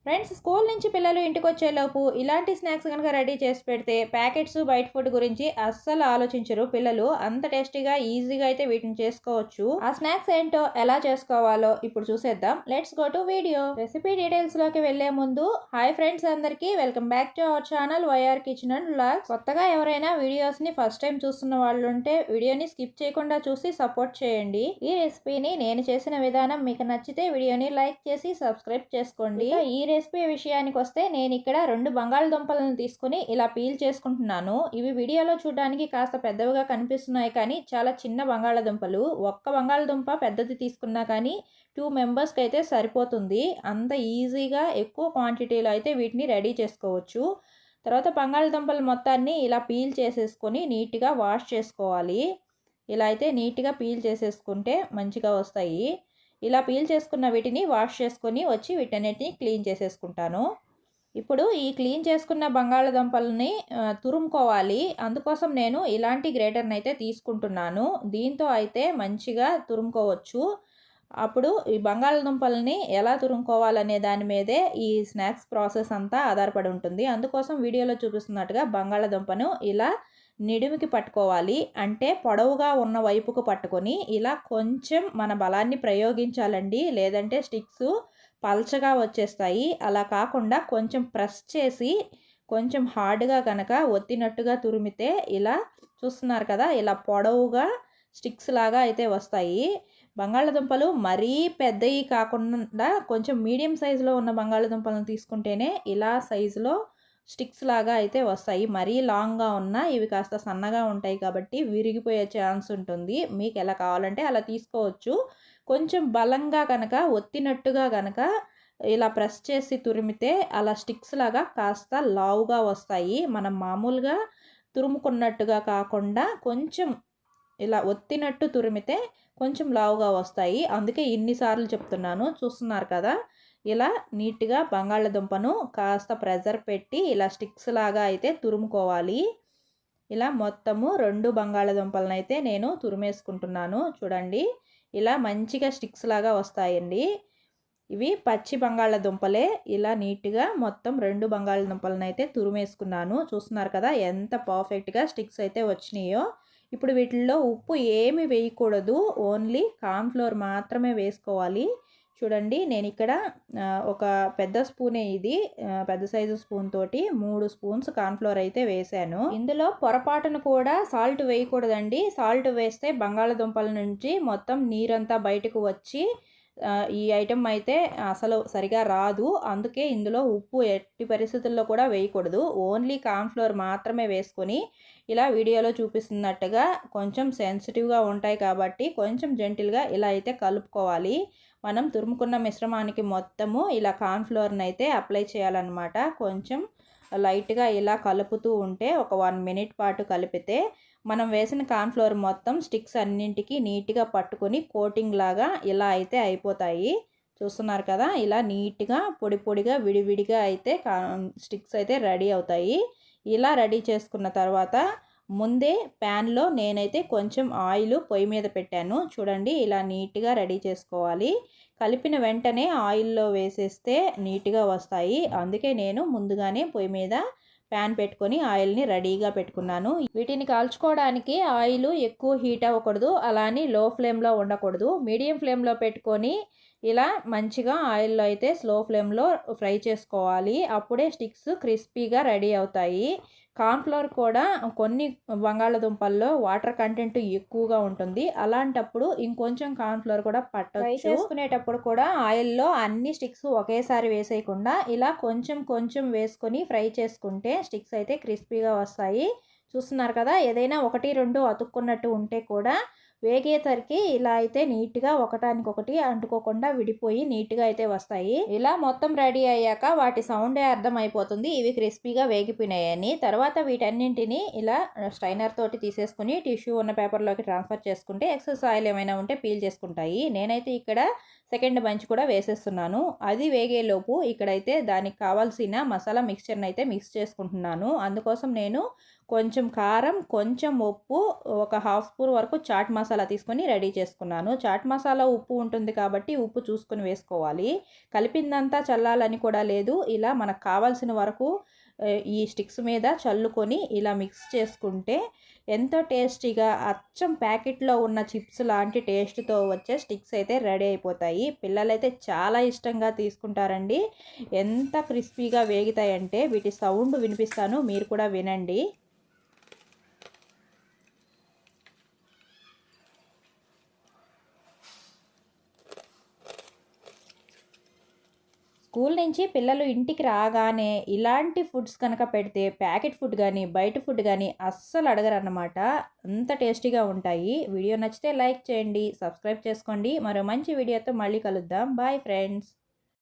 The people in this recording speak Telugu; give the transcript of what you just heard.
ఫ్రెండ్స్, స్కూల్ నుంచి పిల్లలు ఇంటికొచ్చేలోపు ఇలాంటి స్నాక్స్ కనుక రెడీ చేసి పెడితే ప్యాకెట్స్ బయట ఫుడ్ గురించి అస్సలు ఆలోచించరు పిల్లలు. అంత టేస్టీగా ఈజీగా అయితే వీటిని చేసుకోవచ్చు. ఆ స్నాక్స్ ఏంటో ఎలా చేసుకోవాలో ఇప్పుడు చూసేద్దాం. Let's go to video. Recipe details లోకి వెళ్లే ముందు హాయ్ ఫ్రెండ్స్ అందరికీ, welcome back to our channel Y R kitchen and vlogs. కొత్తగా ఎవరైనా వీడియోస్ ని ఫస్ట్ టైం చూస్తున్న వాళ్ళు ఉంటే వీడియోని స్కిప్ చేయకుండా చూసి సపోర్ట్ చేయండి. ఈ రెసిపీని నేను చేసిన విధానం మీకు నచ్చితే వీడియోని లైక్ చేసి సబ్స్క్రైబ్ చేసుకోండి. ఈ రెసిపీ విషయానికి వస్తే నేను ఇక్కడ 2 బంగాళదుంపలను తీసుకుని ఇలా పీల్ చేసుకుంటున్నాను. ఇవి వీడియోలో చూడడానికి కాస్త పెద్దవిగా కనిపిస్తున్నాయి కానీ చాలా చిన్న బంగాళదుంపలు. ఒక్క బంగాళదుంప పెద్దది తీసుకున్నా కానీ 2 మెంబర్స్కి అయితే సరిపోతుంది. అంత ఈజీగా ఎక్కువ క్వాంటిటీలో అయితే వీటిని రెడీ చేసుకోవచ్చు. తర్వాత బంగాళదుంపలు మొత్తాన్ని ఇలా పీల్ చేసేసుకొని నీట్గా వాష్ చేసుకోవాలి. ఇలా అయితే నీట్గా పీల్ చేసేసుకుంటే మంచిగా వస్తాయి. ఇలా పీల్ చేసుకున్న వీటిని వాష్ చేసుకొని వచ్చి వీటన్నిటిని క్లీన్ చేసేసుకుంటాను. ఇప్పుడు ఈ క్లీన్ చేసుకున్న బంగాళదుంపలని తురుముకోవాలి. అందుకోసం నేను ఇలాంటి గ్రేటర్ని అయితే తీసుకుంటున్నాను. దీంతో అయితే మంచిగా తురుముకోవచ్చు. అప్పుడు ఈ బంగాళదుంపలని ఎలా తురుముకోవాలనే దాని మీదే ఈ స్నాక్స్ ప్రాసెస్ అంతా ఆధారపడి ఉంటుంది. అందుకోసం వీడియోలో చూపిస్తున్నట్టుగా బంగాళదుంపను ఇలా నిడిమికి పట్టుకోవాలి. అంటే పొడవుగా ఉన్న వైపుకు పట్టుకొని ఇలా కొంచెం మన బలాన్ని ప్రయోగించాలండి. లేదంటే స్టిక్స్ పల్చగా వచ్చేస్తాయి. అలా కాకుండా కొంచెం ప్రెస్ చేసి కొంచెం హార్డ్గా కనుక ఒత్తినట్టుగా తురిమితే ఇలా చూస్తున్నారు కదా, ఇలా పొడవుగా స్టిక్స్ లాగా అయితే వస్తాయి. బంగాళదుంపలు మరీ పెద్దవి కాకుండా కొంచెం మీడియం సైజులో ఉన్న బంగాళదుంపలను తీసుకుంటేనే ఇలా సైజులో స్టిక్స్ లాగా అయితే వస్తాయి. మరీ లాంగ్గా ఉన్న ఇవి కాస్త సన్నగా ఉంటాయి కాబట్టి విరిగిపోయే ఛాన్స్ ఉంటుంది. మీకు ఎలా కావాలంటే అలా తీసుకోవచ్చు. కొంచెం బలంగా కనుక ఒత్తినట్టుగా కనుక ఇలా ప్రెస్ చేసి తురిమితే అలా స్టిక్స్ లాగా కాస్త లావుగా వస్తాయి. మనం మామూలుగా తురుముకున్నట్టుగా కాకుండా కొంచెం ఇలా ఒత్తినట్టు తురిమితే కొంచెం లావుగా వస్తాయి. అందుకే ఇన్నిసార్లు చెప్తున్నాను. చూస్తున్నారు కదా, ఇలా నీట్గా బంగాళదుంపను కాస్త ప్రెజర్ పెట్టి ఇలా స్టిక్స్ లాగా అయితే తురుముకోవాలి. ఇలా మొత్తము 2 బంగాళదుంపలను అయితే నేను తురిమేసుకుంటున్నాను. చూడండి, ఇలా మంచిగా స్టిక్స్ లాగా వస్తాయండి. ఇవి పచ్చి బంగాళదుంపలే. ఇలా నీట్గా మొత్తం 2 బంగాళదుంపలను అయితే తురిమేసుకున్నాను. చూస్తున్నారు కదా ఎంత పర్ఫెక్ట్గా స్టిక్స్ అయితే వచ్చినాయో. ఇప్పుడు వీటిల్లో ఉప్పు ఏమి వేయకూడదు, ఓన్లీ కార్న్ఫ్లోర్ మాత్రమే వేసుకోవాలి. చూడండి, నేను ఇక్కడ ఒక పెద్ద స్పూనే, ఇది పెద్ద సైజు స్పూన్ తోటి 3 స్పూన్స్ కార్న్ఫ్లోర్ అయితే వేసాను. ఇందులో పొరపాటును కూడా సాల్ట్ వేయకూడదండి. సాల్ట్ వేస్తే బంగాళదుంపల నుంచి మొత్తం నీరంతా బయటకు వచ్చి ఈ ఐటెం అయితే అసలు సరిగా రాదు. అందుకే ఇందులో ఉప్పు ఎట్టి పరిస్థితుల్లో కూడా వేయకూడదు. ఓన్లీ కార్న్ఫ్లోర్ మాత్రమే వేసుకొని ఇలా వీడియోలో చూపిస్తున్నట్టుగా కొంచెం సెన్సిటివ్గా ఉంటాయి కాబట్టి కొంచెం జెంటిల్గా ఇలా అయితే కలుపుకోవాలి. మనం తురుముకున్న మిశ్రమానికి మొత్తము ఇలా కార్న్ఫ్లోర్ని అయితే అప్లై చేయాలన్నమాట. కొంచెం లైట్గా ఇలా కలుపుతూ ఉంటే ఒక 1 మినిట్ పాటు కలిపితే మనం వేసిన కార్న్ఫ్లోర్ మొత్తం స్టిక్స్ అన్నింటికి నీట్గా పట్టుకొని కోటింగ్ లాగా ఇలా అయితే అయిపోతాయి. చూస్తున్నారు కదా, ఇలా నీట్గా పొడి పొడిగా విడివిడిగా అయితే స్టిక్స్ అయితే రెడీ అవుతాయి. ఇలా రెడీ చేసుకున్న తర్వాత ముందే ప్యాన్లో నేనైతే కొంచెం ఆయిల్ పొయ్యి మీద పెట్టాను. చూడండి, ఇలా నీట్గా రెడీ చేసుకోవాలి. కలిపిన వెంటనే ఆయిల్లో వేసేస్తే నీట్గా వస్తాయి. అందుకే నేను ముందుగానే పొయ్యి మీద ప్యాన్ పెట్టుకొని ఆయిల్ని రెడీగా పెట్టుకున్నాను. వీటిని కాల్చుకోవడానికి ఆయిల్ ఎక్కువ హీట్ అవ్వకూడదు, అలానే లో ఫ్లేమ్లో ఉండకూడదు. మీడియం ఫ్లేమ్లో పెట్టుకొని ఇలా మంచిగా ఆయిల్లో అయితే స్లో ఫ్లేమ్లో ఫ్రై చేసుకోవాలి. అప్పుడే స్టిక్స్ క్రిస్పీగా రెడీ అవుతాయి. కార్న్ఫ్లోర్ కూడా కొన్ని బంగాళదుంపల్లో వాటర్ కంటెంట్ ఎక్కువగా ఉంటుంది. అలాంటప్పుడు ఇంకొంచెం కార్న్ఫ్లోర్ కూడా పట్టొచ్చు. ఫ్రై చేసుకునేటప్పుడు కూడా ఆయిల్లో అన్ని స్టిక్స్ ఒకేసారి వేసేయకుండా ఇలా కొంచెం కొంచెం వేసుకొని ఫ్రై చేసుకుంటే స్టిక్స్ అయితే క్రిస్పీగా వస్తాయి. చూస్తున్నారు కదా, ఏదైనా 1, 2 అతుక్కున్నట్టు ఉంటే కూడా వేగేసరికి ఇలా అయితే నీట్గా ఒకటానికొకటి అంటుకోకుండా విడిపోయి నీట్గా అయితే వస్తాయి. ఇలా మొత్తం రెడీ అయ్యాక వాటి సౌండే అర్థమైపోతుంది ఇవి క్రిస్పీగా వేగిపోయినాయని. తర్వాత వీటన్నింటినీ ఇలా స్ట్రైనర్ తోటి తీసేసుకుని టిష్యూ ఉన్న పేపర్లోకి ట్రాన్స్ఫర్ చేసుకుంటే ఎక్సెస్ ఆయిల్ ఏమైనా ఉంటే పీల్ చేసుకుంటాయి. నేనైతే ఇక్కడ సెకండ్ బంచ్ కూడా వేసేస్తున్నాను. అది వేగేలోపు ఇక్కడైతే దానికి కావాల్సిన మసాలా మిక్స్చర్ని అయితే మిక్స్ చేసుకుంటున్నాను. అందుకోసం నేను కొంచెం కారం, కొంచెం ఉప్పు, ఒక హాఫ్ స్పూన్ వరకు చాట్ మసాలా తీసుకొని రెడీ చేసుకున్నాను. చాట్ మసాలా ఉప్పు ఉంటుంది కాబట్టి ఉప్పు చూసుకొని వేసుకోవాలి. కలిపిందంతా చల్లాలని కూడా లేదు. ఇలా మనకు కావాల్సిన వరకు ఈ స్టిక్స్ మీద చల్లుకొని ఇలా మిక్స్ చేసుకుంటే ఎంతో టేస్టీగా అచ్చం ప్యాకెట్లో ఉన్న చిప్స్ లాంటి టేస్ట్తో వచ్చే స్టిక్స్ అయితే రెడీ అయిపోతాయి. పిల్లలైతే చాలా ఇష్టంగా తీసుకుంటారండి. ఎంత క్రిస్పీగా వేగుతాయంటే వీటి సౌండ్ వినిపిస్తాను, మీరు కూడా వినండి. స్కూల్ నుంచి పిల్లలు ఇంటికి రాగానే ఇలాంటి ఫుడ్స్ కనుక పెడితే ప్యాకెట్ ఫుడ్ కానీ బయట ఫుడ్ కానీ అస్సలు అడగరన్నమాట. అంత టేస్టీగా ఉంటాయి. వీడియో నచ్చితే లైక్ చేయండి, సబ్స్క్రైబ్ చేసుకోండి. మరో మంచి వీడియోతో మళ్ళీ కలుద్దాం. Bye friends.